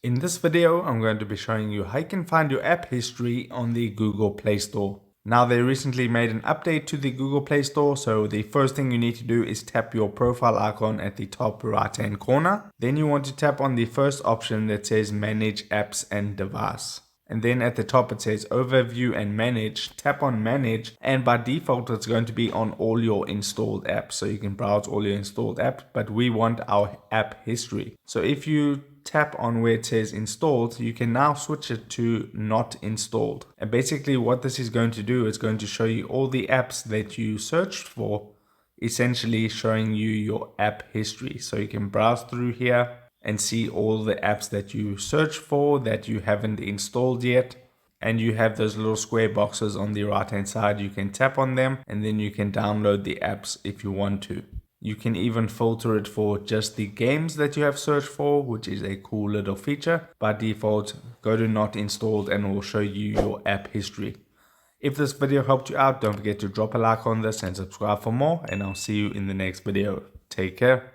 In this video, I'm going to be showing you how you can find your app history on the Google Play Store. Now, they recently made an update to the Google Play Store, so the first thing you need to do is tap your profile icon at the top right hand corner. Then you want to tap on the first option that says Manage Apps and Device. And then at the top it says Overview and Manage. Tap on Manage, and by default it's going to be on all your installed apps. So you can browse all your installed apps, but we want our app history. So if you tap on where it says installed, you can now switch it to not installed. And basically what this is going to do is going to show you all the apps that you searched for, essentially showing you your app history. So you can browse through here and see all the apps that you search for that you haven't installed yet. And you have those little square boxes on the right hand side. You can tap on them and then you can download the apps if you want to. You can even filter it for just the games that you have searched for, which is a cool little feature. By default, go to not installed and it will show you your app history. If this video helped you out, don't forget to drop a like on this and subscribe for more, and I'll see you in the next video. Take care.